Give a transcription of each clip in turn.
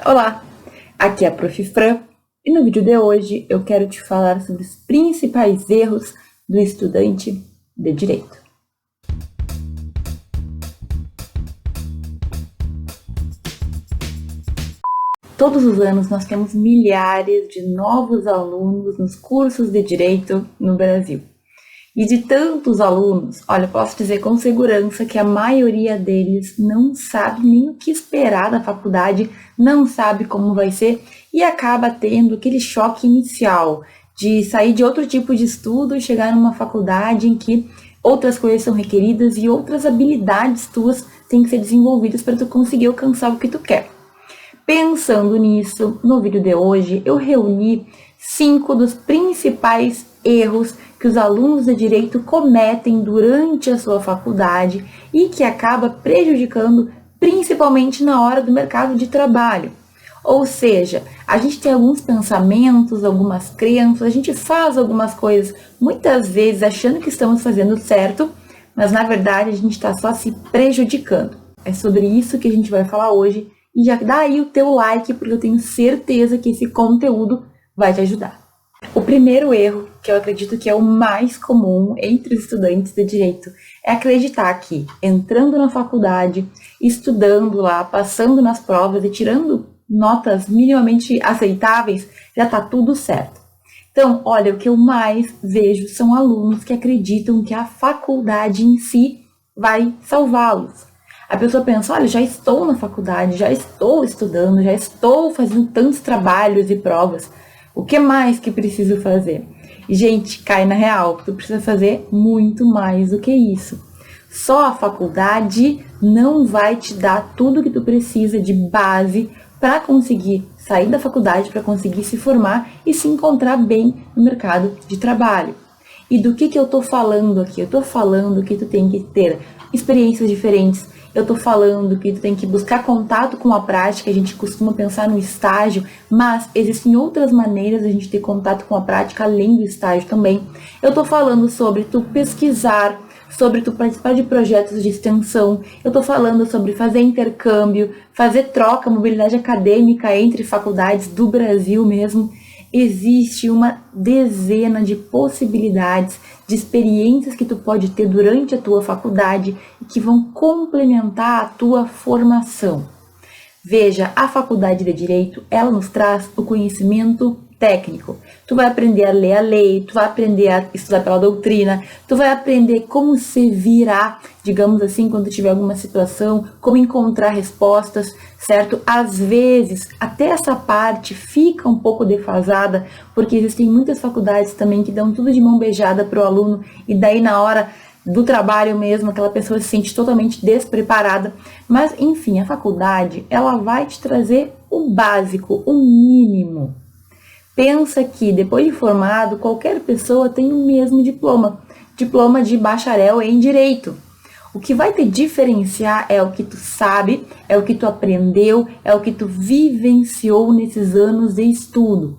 Olá, aqui é a Prof. Fran e no vídeo de hoje eu quero te falar sobre os principais erros do estudante de Direito. Todos os anos nós temos milhares de novos alunos nos cursos de Direito no Brasil. E de tantos alunos, olha, posso dizer com segurança que a maioria deles não sabe nem o que esperar da faculdade, não sabe como vai ser e acaba tendo aquele choque inicial de sair de outro tipo de estudo e chegar numa faculdade em que outras coisas são requeridas e outras habilidades tuas têm que ser desenvolvidas para tu conseguir alcançar o que tu quer. Pensando nisso, no vídeo de hoje eu reuni 5 dos principais erros que os alunos de Direito cometem durante a sua faculdade e que acaba prejudicando principalmente na hora do mercado de trabalho. Ou seja, a gente tem alguns pensamentos, algumas crenças, a gente faz algumas coisas muitas vezes achando que estamos fazendo certo, mas na verdade a gente está só se prejudicando. É sobre isso que a gente vai falar hoje e já dá aí o teu like porque eu tenho certeza que esse conteúdo vai te ajudar. O primeiro erro, que eu acredito que é o mais comum entre os estudantes de Direito, é acreditar que entrando na faculdade, estudando lá, passando nas provas e tirando notas minimamente aceitáveis, já está tudo certo. Então, olha, o que eu mais vejo são alunos que acreditam que a faculdade em si vai salvá-los. A pessoa pensa, olha, já estou na faculdade, já estou estudando, já estou fazendo tantos trabalhos e provas. O que mais que preciso fazer? E, gente, cai na real, tu precisa fazer muito mais do que isso. Só a faculdade não vai te dar tudo que tu precisa de base para conseguir sair da faculdade, para conseguir se formar e se encontrar bem no mercado de trabalho. E do que eu tô falando aqui? Eu tô falando que tu tem que ter experiências diferentes. Eu tô falando que tu tem que buscar contato com a prática, a gente costuma pensar no estágio, mas existem outras maneiras de a gente ter contato com a prática além do estágio também. Eu tô falando sobre tu pesquisar, sobre tu participar de projetos de extensão, eu tô falando sobre fazer intercâmbio, fazer troca, mobilidade acadêmica entre faculdades do Brasil mesmo. Existe uma dezena de possibilidades, de experiências que tu pode ter durante a tua faculdade e que vão complementar a tua formação. Veja, a faculdade de Direito, ela nos traz o conhecimento técnico. Tu vai aprender a ler a lei, tu vai aprender a estudar pela doutrina, tu vai aprender como se virar, digamos assim, quando tiver alguma situação, como encontrar respostas, certo? Às vezes, até essa parte fica um pouco defasada, porque existem muitas faculdades também que dão tudo de mão beijada para o aluno, e daí na hora do trabalho mesmo, aquela pessoa se sente totalmente despreparada. Mas, enfim, a faculdade, ela vai te trazer o básico, o mínimo. Pensa que, depois de formado, qualquer pessoa tem o mesmo diploma de bacharel em Direito. O que vai te diferenciar é o que tu sabe, é o que tu aprendeu, é o que tu vivenciou nesses anos de estudo.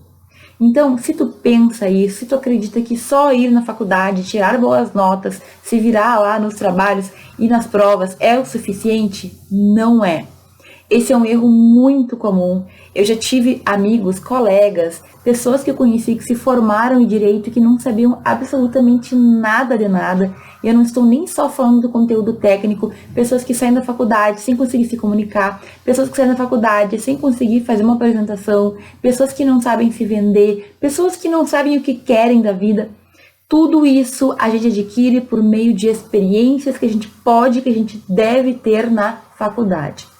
Então, se tu pensa isso, se tu acredita que só ir na faculdade, tirar boas notas, se virar lá nos trabalhos e nas provas é o suficiente, não é. Esse é um erro muito comum. Eu já tive amigos, colegas, pessoas que eu conheci que se formaram em Direito e que não sabiam absolutamente nada de nada. E eu não estou nem só falando do conteúdo técnico, pessoas que saem da faculdade sem conseguir se comunicar, pessoas que saem da faculdade sem conseguir fazer uma apresentação, pessoas que não sabem se vender, pessoas que não sabem o que querem da vida. Tudo isso a gente adquire por meio de experiências que a gente pode, que a gente deve ter na faculdade.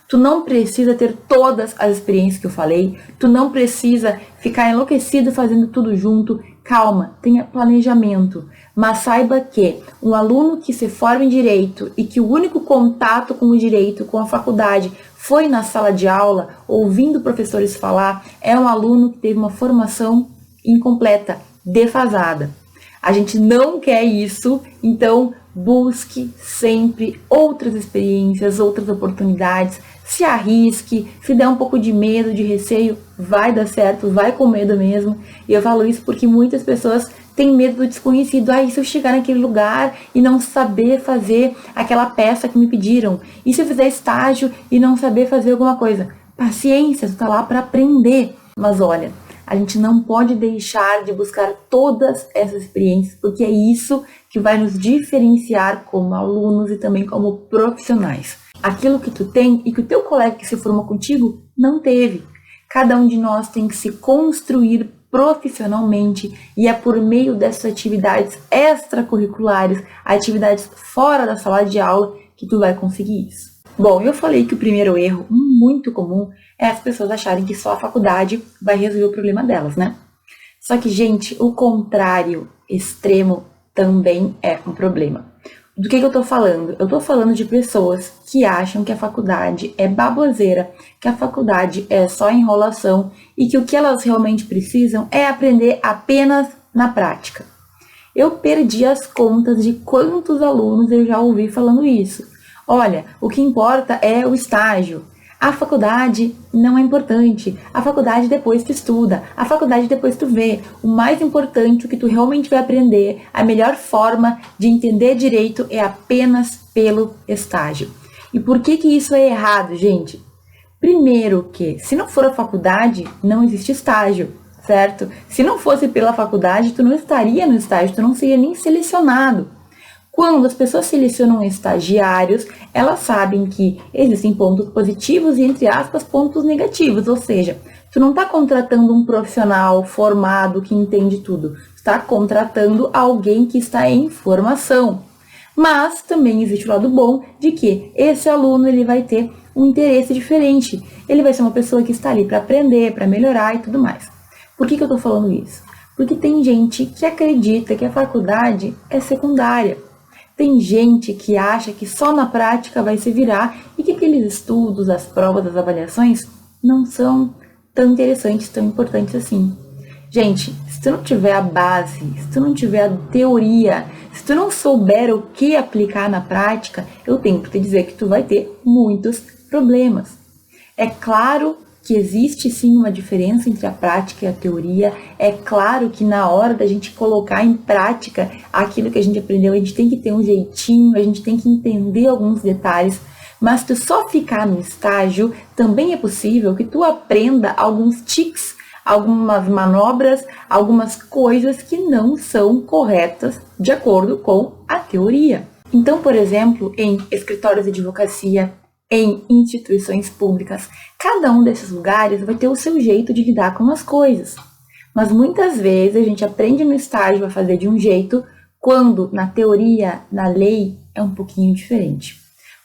Tu não precisa ter todas as experiências que eu falei, tu não precisa ficar enlouquecido fazendo tudo junto. Calma, tenha planejamento, mas saiba que um aluno que se forma em Direito e que o único contato com o Direito, com a faculdade, foi na sala de aula, ouvindo professores falar, é um aluno que teve uma formação incompleta, defasada. A gente não quer isso, então busque sempre outras experiências, outras oportunidades, se arrisque, se der um pouco de medo, de receio, vai dar certo, vai com medo mesmo. E eu falo isso porque muitas pessoas têm medo do desconhecido. E se eu chegar naquele lugar e não saber fazer aquela peça que me pediram? E se eu fizer estágio e não saber fazer alguma coisa? paciência, tu tá lá para aprender. Mas olha, a gente não pode deixar de buscar todas essas experiências, porque é isso que vai nos diferenciar como alunos e também como profissionais. Aquilo que tu tem e que o teu colega que se formou contigo não teve. Cada um de nós tem que se construir profissionalmente e é por meio dessas atividades extracurriculares, atividades fora da sala de aula, que tu vai conseguir isso. Bom, eu falei que o primeiro erro muito comum é as pessoas acharem que só a faculdade vai resolver o problema delas, né? Só que, gente, o contrário extremo também é um problema. Do que eu tô falando? Eu tô falando de pessoas que acham que a faculdade é baboseira, que a faculdade é só enrolação e que o que elas realmente precisam é aprender apenas na prática. Eu perdi as contas de quantos alunos eu já ouvi falando isso. Olha, o que importa é o estágio. A faculdade não é importante. A faculdade depois tu estuda. A faculdade depois tu vê. O mais importante, o que tu realmente vai aprender, a melhor forma de entender direito é apenas pelo estágio. E por que isso é errado, gente? Primeiro que, se não for a faculdade, não existe estágio, certo? Se não fosse pela faculdade, tu não estaria no estágio, tu não seria nem selecionado. Quando as pessoas selecionam estagiários, elas sabem que existem pontos positivos e, entre aspas, pontos negativos. Ou seja, tu não está contratando um profissional formado que entende tudo. Tu está contratando alguém que está em formação. Mas também existe o lado bom de que esse aluno ele vai ter um interesse diferente. Ele vai ser uma pessoa que está ali para aprender, para melhorar e tudo mais. Por que eu estou falando isso? Porque tem gente que acredita que a faculdade é secundária. Tem gente que acha que só na prática vai se virar e que aqueles estudos, as provas, as avaliações não são tão interessantes, tão importantes assim. Gente, se tu não tiver a base, se tu não tiver a teoria, se tu não souber o que aplicar na prática, eu tenho que te dizer que tu vai ter muitos problemas. É claro que existe sim uma diferença entre a prática e a teoria. É claro que na hora da gente colocar em prática aquilo que a gente aprendeu, a gente tem que ter um jeitinho, a gente tem que entender alguns detalhes, mas tu só ficar no estágio, também é possível que tu aprenda alguns tics, algumas manobras, algumas coisas que não são corretas de acordo com a teoria. Então, por exemplo, em escritórios de advocacia, em instituições públicas, cada um desses lugares vai ter o seu jeito de lidar com as coisas. Mas muitas vezes a gente aprende no estágio a fazer de um jeito, quando na teoria, na lei, é um pouquinho diferente.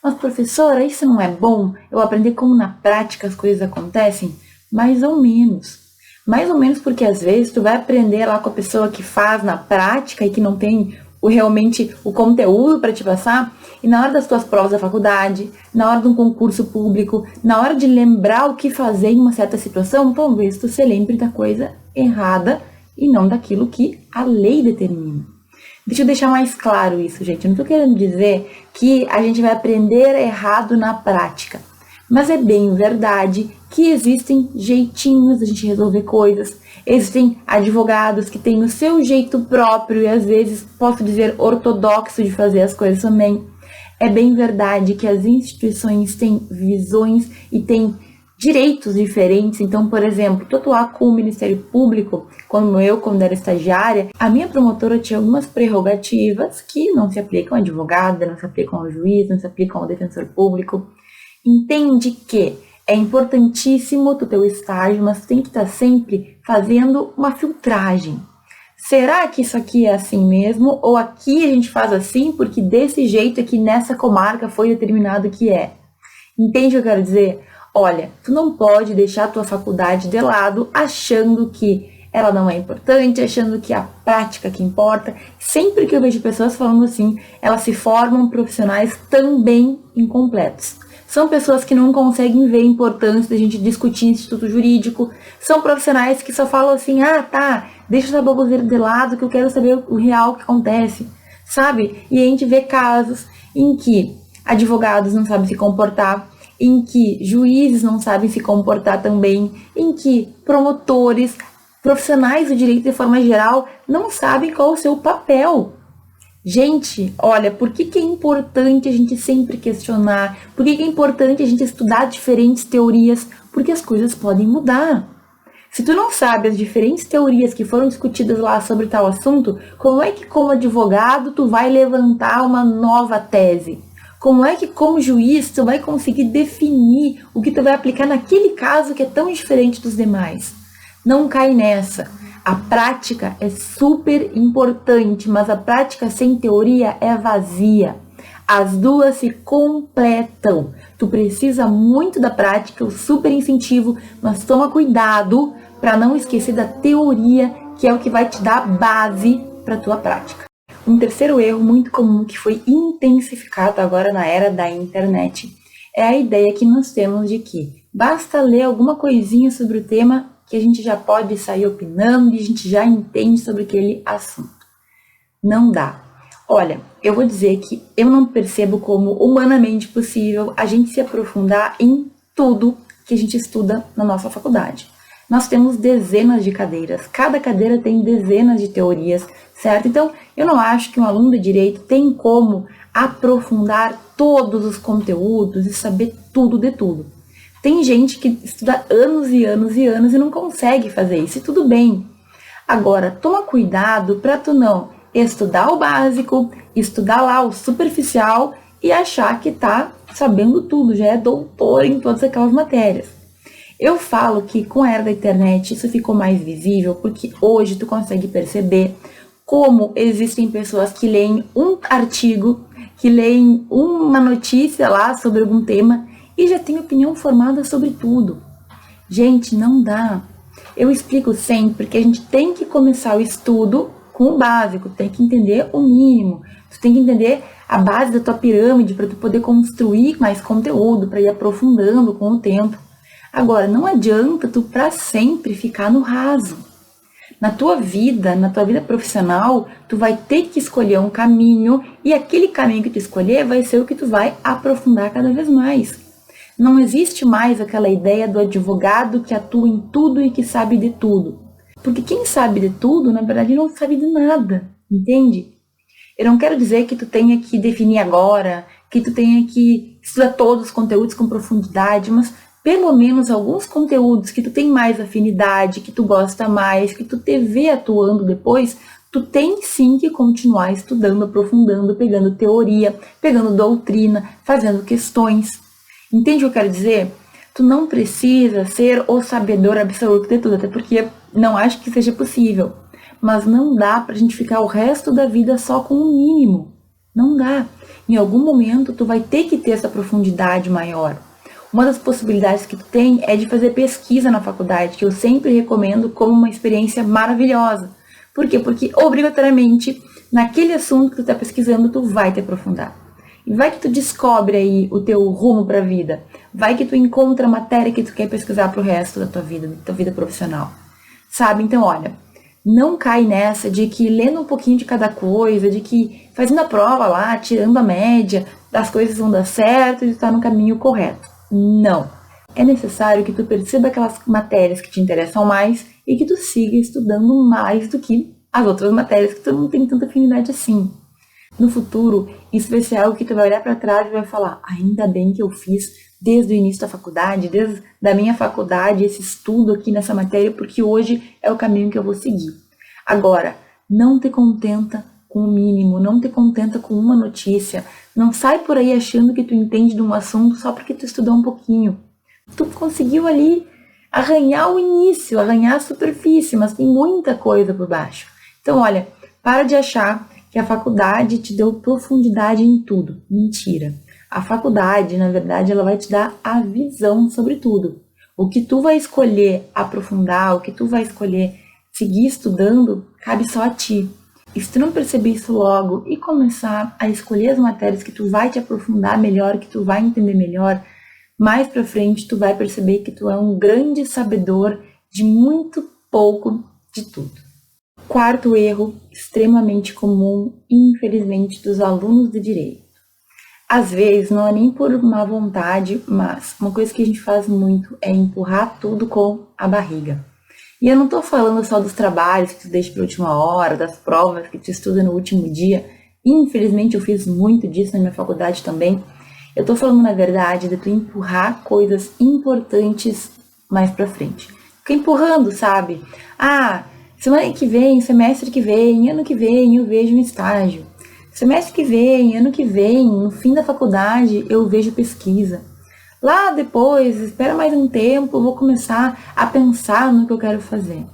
Mas professora, isso não é bom? Eu aprender como na prática as coisas acontecem? Mais ou menos. Mais ou menos porque às vezes tu vai aprender lá com a pessoa que faz na prática e que não tem realmente o conteúdo para te passar, e na hora das tuas provas da faculdade, na hora de um concurso público, na hora de lembrar o que fazer em uma certa situação, talvez tu se lembre da coisa errada e não daquilo que a lei determina. Deixa eu deixar mais claro isso, gente. Eu não estou querendo dizer que a gente vai aprender errado na prática, mas é bem verdade que existem jeitinhos de a gente resolver coisas. Existem advogados que têm o seu jeito próprio e às vezes, posso dizer, ortodoxo de fazer as coisas também. É bem verdade que as instituições têm visões e têm direitos diferentes. Então, por exemplo, tu atuar com o Ministério Público, como eu, quando era estagiária, a minha promotora tinha algumas prerrogativas que não se aplicam à advogada, não se aplicam ao juiz, não se aplicam ao defensor público. Entende que é importantíssimo tu ter o estágio, mas tu tem que estar sempre fazendo uma filtragem. Será que isso aqui é assim mesmo? Ou aqui a gente faz assim porque desse jeito aqui nessa comarca foi determinado que é? Entende o que eu quero dizer? Olha, tu não pode deixar a tua faculdade de lado achando que ela não é importante, achando que é a prática que importa. Sempre que eu vejo pessoas falando assim, elas se formam profissionais também incompletos. São pessoas que não conseguem ver a importância da gente discutir instituto jurídico. São profissionais que só falam assim, deixa essa baboseira de lado que eu quero saber o real que acontece, sabe? E a gente vê casos em que advogados não sabem se comportar, em que juízes não sabem se comportar também, em que promotores, profissionais do direito de forma geral, não sabem qual é o seu papel. Gente, olha, por que que é importante a gente sempre questionar? Por que que é importante a gente estudar diferentes teorias? Porque as coisas podem mudar. Se tu não sabe as diferentes teorias que foram discutidas lá sobre tal assunto, como é que como advogado tu vai levantar uma nova tese? Como é que como juiz tu vai conseguir definir o que tu vai aplicar naquele caso que é tão diferente dos demais? Não cai nessa. A prática é super importante, mas a prática sem teoria é vazia. As duas se completam. Tu precisa muito da prática, eu super incentivo, mas toma cuidado para não esquecer da teoria, que é o que vai te dar a base para a tua prática. Um terceiro erro muito comum que foi intensificado agora na era da internet é a ideia que nós temos de que basta ler alguma coisinha sobre o tema que a gente já pode sair opinando e a gente já entende sobre aquele assunto. Não dá. Olha, eu vou dizer que eu não percebo como humanamente possível a gente se aprofundar em tudo que a gente estuda na nossa faculdade. Nós temos dezenas de cadeiras, cada cadeira tem dezenas de teorias, certo? Então, eu não acho que um aluno de direito tem como aprofundar todos os conteúdos e saber tudo de tudo. Tem gente que estuda anos e anos e anos e não consegue fazer isso, e tudo bem. Agora, toma cuidado para tu não estudar o básico, estudar lá o superficial e achar que tá sabendo tudo, já é doutor em todas aquelas matérias. Eu falo que com a era da internet isso ficou mais visível porque hoje tu consegue perceber como existem pessoas que leem um artigo, que leem uma notícia lá sobre algum tema e já tem opinião formada sobre tudo. Gente, não dá. Eu explico sempre que a gente tem que começar o estudo com o básico, tem que entender o mínimo, tu tem que entender a base da tua pirâmide para tu poder construir mais conteúdo, para ir aprofundando com o tempo. Agora, não adianta tu para sempre ficar no raso. Na tua vida profissional, tu vai ter que escolher um caminho e aquele caminho que tu escolher vai ser o que tu vai aprofundar cada vez mais. Não existe mais aquela ideia do advogado que atua em tudo e que sabe de tudo. Porque quem sabe de tudo, na verdade, não sabe de nada, entende? Eu não quero dizer que tu tenha que definir agora, que tu tenha que estudar todos os conteúdos com profundidade, mas pelo menos alguns conteúdos que tu tem mais afinidade, que tu gosta mais, que tu te vê atuando depois, tu tem sim que continuar estudando, aprofundando, pegando teoria, pegando doutrina, fazendo questões. Entende o que eu quero dizer? Tu não precisa ser o sabedor absoluto de tudo, até porque não acho que seja possível. Mas não dá pra gente ficar o resto da vida só com o mínimo. Não dá. Em algum momento tu vai ter que ter essa profundidade maior. Uma das possibilidades que tu tem é de fazer pesquisa na faculdade, que eu sempre recomendo como uma experiência maravilhosa. Por quê? Porque obrigatoriamente naquele assunto que tu tá pesquisando tu vai te aprofundar. E vai que tu descobre aí o teu rumo para a vida. Vai que tu encontra a matéria que tu quer pesquisar pro resto da tua vida profissional. Sabe? Então, olha, não cai nessa de que lendo um pouquinho de cada coisa, de que fazendo a prova lá, tirando a média, as coisas vão dar certo e tu tá no caminho correto. Não. É necessário que tu perceba aquelas matérias que te interessam mais e que tu siga estudando mais do que as outras matérias que tu não tem tanta afinidade assim. No futuro, isso vai ser algo que tu vai olhar para trás e vai falar, ainda bem que eu fiz desde o início da faculdade, desde da minha faculdade, esse estudo aqui nessa matéria, porque hoje é o caminho que eu vou seguir. Agora, não te contenta com o mínimo, não te contenta com uma notícia, não sai por aí achando que tu entende de um assunto só porque tu estudou um pouquinho. Tu conseguiu ali arranhar o início, arranhar a superfície, mas tem muita coisa por baixo. Então, olha, para de achar que a faculdade te deu profundidade em tudo. Mentira. A faculdade, na verdade, ela vai te dar a visão sobre tudo. O que tu vai escolher aprofundar, o que tu vai escolher seguir estudando, cabe só a ti. E se tu não perceber isso logo e começar a escolher as matérias que tu vai te aprofundar melhor, que tu vai entender melhor, mais pra frente tu vai perceber que tu é um grande sabedor de muito pouco de tudo. Quarto erro, extremamente comum, infelizmente, dos alunos de direito. Às vezes, não é nem por má vontade, mas uma coisa que a gente faz muito é empurrar tudo com a barriga. E eu não tô falando só dos trabalhos que tu deixa para a última hora, das provas que tu estuda no último dia. Infelizmente eu fiz muito disso na minha faculdade também. Eu tô falando, na verdade, de tu empurrar coisas importantes mais pra frente. Fica empurrando, sabe? Ah, semana que vem, semestre que vem, ano que vem eu vejo um estágio. Semestre que vem, ano que vem, no fim da faculdade eu vejo pesquisa. Lá depois, espera mais um tempo, eu vou começar a pensar no que eu quero fazer.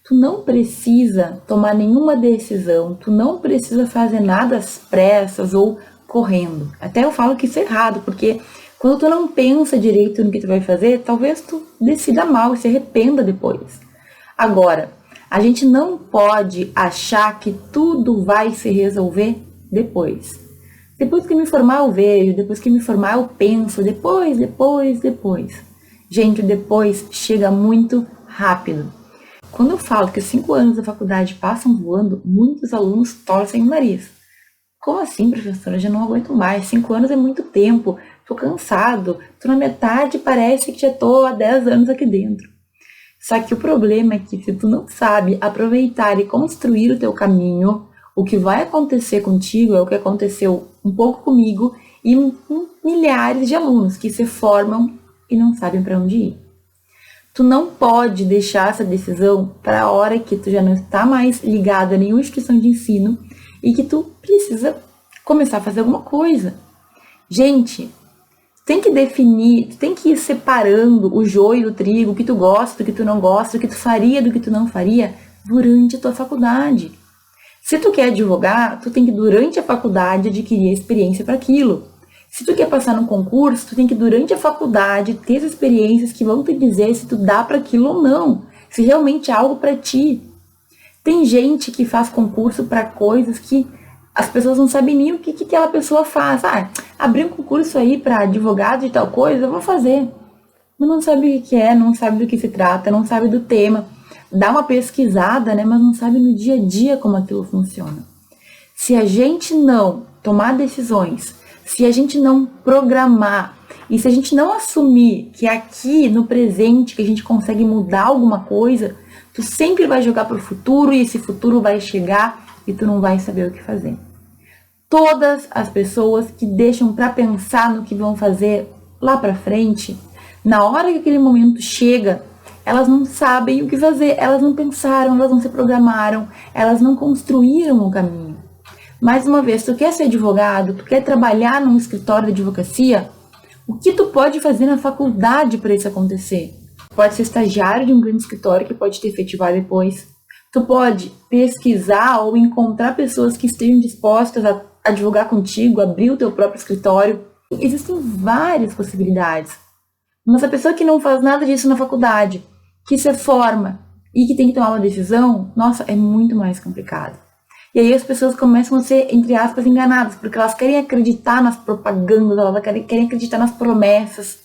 Tu não precisa tomar nenhuma decisão, tu não precisa fazer nada às pressas ou correndo. Até eu falo que isso é errado, porque quando tu não pensa direito no que tu vai fazer, talvez tu decida mal e se arrependa depois. Agora, a gente não pode achar que tudo vai se resolver depois. Depois que me formar eu vejo, depois que me formar eu penso, depois. Gente, depois chega muito rápido. Quando eu falo que os 5 anos da faculdade passam voando, muitos alunos torcem o nariz. Como assim, professora? Eu já não aguento mais. 5 anos é muito tempo. Tô cansado. Tô na metade, parece que já tô há 10 anos aqui dentro. Só que o problema é que se tu não sabe aproveitar e construir o teu caminho, o que vai acontecer contigo é o que aconteceu um pouco comigo e com milhares de alunos que se formam e não sabem para onde ir. Tu não pode deixar essa decisão para a hora que tu já não está mais ligado a nenhuma instituição de ensino e que tu precisa começar a fazer alguma coisa. Gente, tem que definir, tu tem que ir separando o joio do trigo, o que tu gosta, o que tu não gosta, o que tu faria do que tu não faria durante a tua faculdade. Se tu quer advogar, tu tem que, durante a faculdade, adquirir a experiência para aquilo. Se tu quer passar num concurso, tu tem que, durante a faculdade, ter as experiências que vão te dizer se tu dá para aquilo ou não, se realmente é algo para ti. Tem gente que faz concurso para coisas que as pessoas não sabem nem o que aquela pessoa faz. Ah, abrir um concurso aí para advogado e tal coisa, eu vou fazer. Mas não sabe o que é, não sabe do que se trata, não sabe do tema. Dá uma pesquisada, né, mas não sabe no dia a dia como aquilo funciona. Se a gente não tomar decisões, se a gente não programar e se a gente não assumir que é aqui no presente que a gente consegue mudar alguma coisa, tu sempre vai jogar para o futuro e esse futuro vai chegar e tu não vai saber o que fazer. Todas as pessoas que deixam para pensar no que vão fazer lá para frente, na hora que aquele momento chega, elas não sabem o que fazer, elas não pensaram, elas não se programaram, elas não construíram o caminho. Mais uma vez, tu quer ser advogado, tu quer trabalhar num escritório de advocacia, o que tu pode fazer na faculdade para isso acontecer? Pode ser estagiário de um grande escritório que pode te efetivar depois. Tu pode pesquisar ou encontrar pessoas que estejam dispostas a advogar contigo, abrir o teu próprio escritório. Existem várias possibilidades. Mas a pessoa que não faz nada disso na faculdade, que se forma e que tem que tomar uma decisão, nossa, é muito mais complicado. E aí as pessoas começam a ser, entre aspas, enganadas, porque elas querem acreditar nas propagandas, elas querem acreditar nas promessas.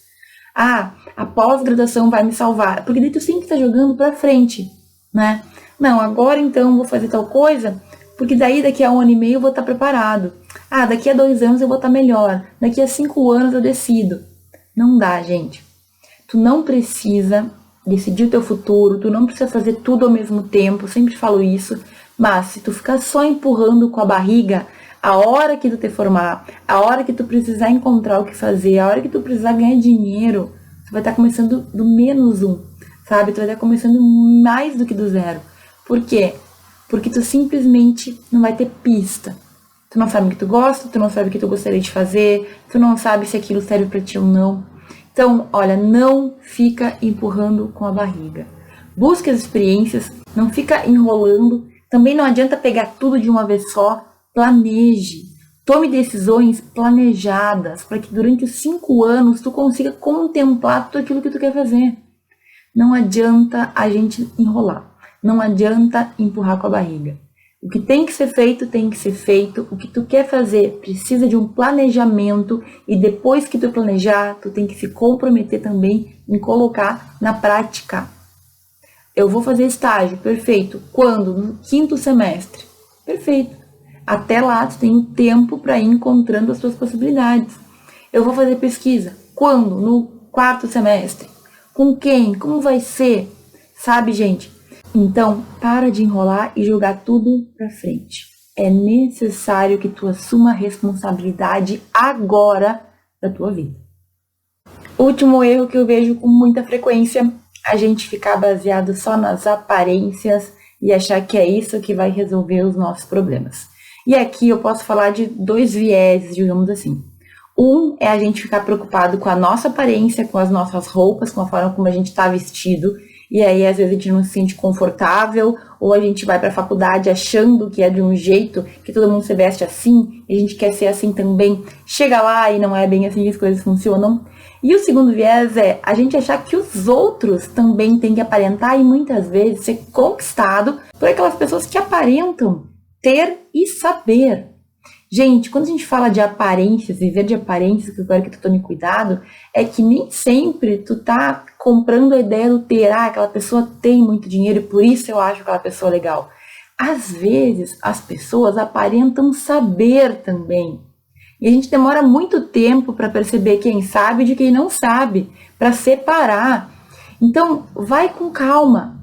Ah, a pós-graduação vai me salvar, porque daí tu sempre tá jogando pra frente, né? Não, agora então vou fazer tal coisa, porque daí daqui a 1 ano e meio eu vou estar preparado. Ah, daqui a 2 anos eu vou estar melhor, daqui a 5 anos eu decido. Não dá, gente. Tu não precisa decidir o teu futuro, tu não precisa fazer tudo ao mesmo tempo, eu sempre falo isso, mas se tu ficar só empurrando com a barriga, a hora que tu te formar, a hora que tu precisar encontrar o que fazer, a hora que tu precisar ganhar dinheiro, tu vai estar começando do -1, sabe? Tu vai estar começando mais do que do 0. Por quê? Porque tu simplesmente não vai ter pista. Tu não sabe o que tu gosta, tu não sabe o que tu gostaria de fazer, tu não sabe se aquilo serve pra ti ou não. Então, olha, não fica empurrando com a barriga. Busque as experiências, não fica enrolando. Também não adianta pegar tudo de uma vez só. Planeje. Tome decisões planejadas para que durante os 5 anos tu consiga contemplar tudo aquilo que tu quer fazer. Não adianta a gente enrolar. Não adianta empurrar com a barriga. O que tem que ser feito, tem que ser feito. O que tu quer fazer precisa de um planejamento e depois que tu planejar, tu tem que se comprometer também em colocar na prática. Eu vou fazer estágio, perfeito. Quando? No 5º semestre. Perfeito. Até lá tu tem o tempo para ir encontrando as tuas possibilidades. Eu vou fazer pesquisa. Quando? No 4º semestre. Com quem? Como vai ser? Sabe, gente? Então, para de enrolar e jogar tudo pra frente. É necessário que tu assuma a responsabilidade agora da tua vida. Último erro que eu vejo com muita frequência, a gente ficar baseado só nas aparências e achar que é isso que vai resolver os nossos problemas. E aqui eu posso falar de dois viés, digamos assim. Um é a gente ficar preocupado com a nossa aparência, com as nossas roupas, com a forma como a gente está vestido, e aí às vezes a gente não se sente confortável, ou a gente vai para a faculdade achando que é de um jeito, que todo mundo se veste assim, e a gente quer ser assim também. Chega lá e não é bem assim que as coisas funcionam. E o segundo viés é a gente achar que os outros também têm que aparentar e muitas vezes ser conquistado por aquelas pessoas que aparentam ter e saber. Gente, quando a gente fala de aparências, viver de aparências, que eu quero que tu tome cuidado, é que nem sempre tu tá comprando a ideia do ter, aquela pessoa tem muito dinheiro e por isso eu acho aquela pessoa legal. Às vezes, as pessoas aparentam saber também. E a gente demora muito tempo para perceber quem sabe de quem não sabe, para separar. Então, vai com calma.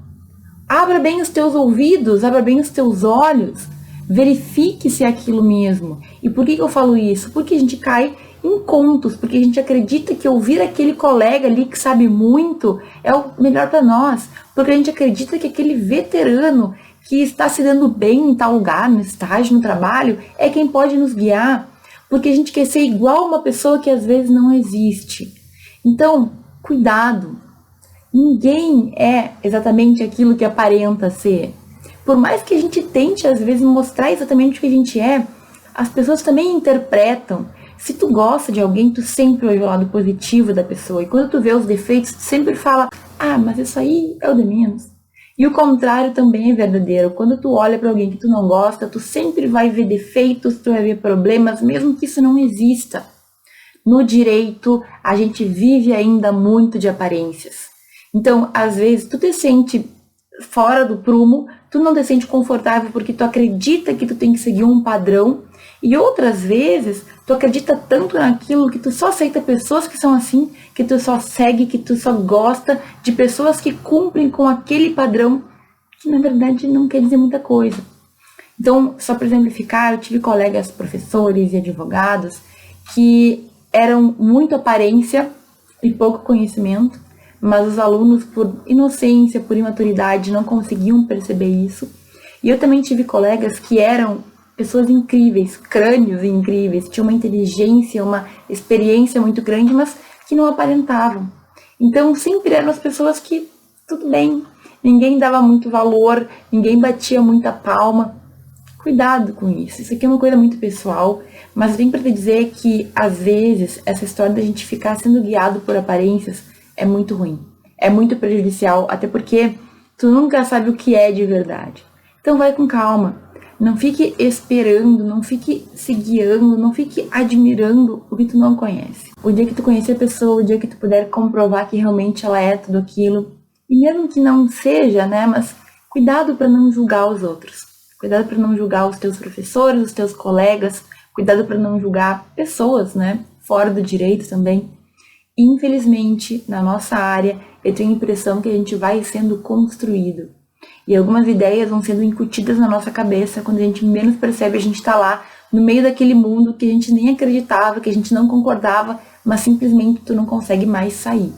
Abra bem os teus ouvidos, abra bem os teus olhos. Verifique se é aquilo mesmo. E por que eu falo isso? Porque a gente cai em contos, porque a gente acredita que ouvir aquele colega ali que sabe muito é o melhor para nós, porque a gente acredita que aquele veterano que está se dando bem em tal lugar, no estágio, no trabalho, é quem pode nos guiar, porque a gente quer ser igual a uma pessoa que às vezes não existe. Então, cuidado. Ninguém é exatamente aquilo que aparenta ser. Por mais que a gente tente, às vezes, mostrar exatamente o que a gente é, as pessoas também interpretam. Se tu gosta de alguém, tu sempre vai ver o lado positivo da pessoa. E quando tu vê os defeitos, tu sempre fala, mas isso aí é o de menos. E o contrário também é verdadeiro. Quando tu olha para alguém que tu não gosta, tu sempre vai ver defeitos, tu vai ver problemas, mesmo que isso não exista. No direito, a gente vive ainda muito de aparências. Então, às vezes, tu te sente fora do prumo, tu não te sente confortável porque tu acredita que tu tem que seguir um padrão, e outras vezes, tu acredita tanto naquilo que tu só aceita pessoas que são assim, que tu só segue, que tu só gosta de pessoas que cumprem com aquele padrão, que na verdade não quer dizer muita coisa. Então, só para exemplificar, eu tive colegas professores e advogados que eram muito aparência e pouco conhecimento, mas os alunos, por inocência, por imaturidade, não conseguiam perceber isso. E eu também tive colegas que eram pessoas incríveis, crânios incríveis, tinham uma inteligência, uma experiência muito grande, mas que não aparentavam. Então, sempre eram as pessoas que, tudo bem, ninguém dava muito valor, ninguém batia muita palma. Cuidado com isso, isso aqui é uma coisa muito pessoal, mas vem para te dizer que, às vezes, essa história da gente ficar sendo guiado por aparências é muito ruim, é muito prejudicial, até porque tu nunca sabe o que é de verdade. Então vai com calma, não fique esperando, não fique se guiando, não fique admirando o que tu não conhece. O dia que tu conhecer a pessoa, o dia que tu puder comprovar que realmente ela é tudo aquilo, e mesmo que não seja, né, mas cuidado para não julgar os outros. Cuidado para não julgar os teus professores, os teus colegas, cuidado para não julgar pessoas, né, fora do direito também. Infelizmente, na nossa área, eu tenho a impressão que a gente vai sendo construído. E algumas ideias vão sendo incutidas na nossa cabeça, quando a gente menos percebe, a gente está lá, no meio daquele mundo que a gente nem acreditava, que a gente não concordava, mas simplesmente tu não consegue mais sair.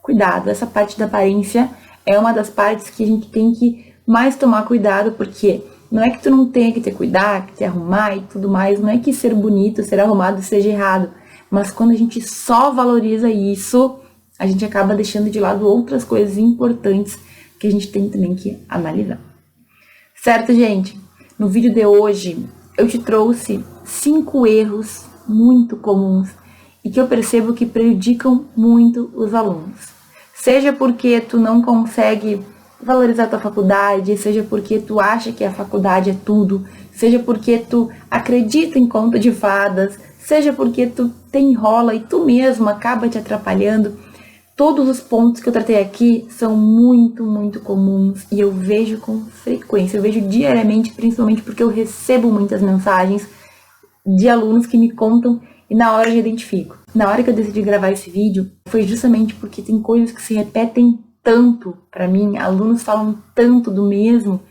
Cuidado, essa parte da aparência é uma das partes que a gente tem que mais tomar cuidado, porque não é que tu não tenha que te cuidar, que te arrumar e tudo mais, não é que ser bonito, ser arrumado seja errado, mas quando a gente só valoriza isso, a gente acaba deixando de lado outras coisas importantes que a gente tem também que analisar. Certo, gente? No vídeo de hoje, eu te trouxe 5 erros muito comuns e que eu percebo que prejudicam muito os alunos. Seja porque tu não consegue valorizar a tua faculdade, seja porque tu acha que a faculdade é tudo, seja porque tu acredita em conto de fadas, seja porque tu te enrola e tu mesmo acaba te atrapalhando. Todos os pontos que eu tratei aqui são muito, muito comuns e eu vejo com frequência, eu vejo diariamente, principalmente porque eu recebo muitas mensagens de alunos que me contam e na hora eu identifico. Na hora que eu decidi gravar esse vídeo, foi justamente porque tem coisas que se repetem tanto para mim, alunos falam tanto do mesmo,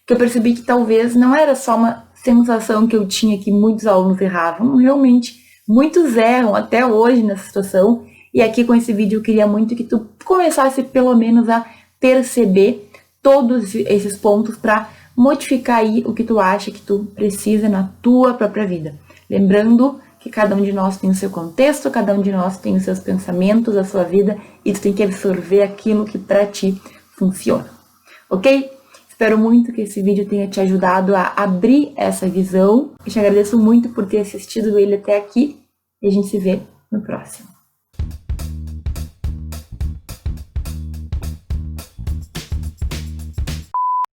que eu percebi que talvez não era só uma sensação que eu tinha que muitos alunos erravam. Realmente, muitos erram até hoje nessa situação. E aqui com esse vídeo eu queria muito que tu começasse pelo menos a perceber todos esses pontos para modificar aí o que tu acha que tu precisa na tua própria vida. Lembrando que cada um de nós tem o seu contexto, cada um de nós tem os seus pensamentos, a sua vida, e tu tem que absorver aquilo que para ti funciona, ok? Espero muito que esse vídeo tenha te ajudado a abrir essa visão. Eu te agradeço muito por ter assistido ele até aqui e a gente se vê no próximo.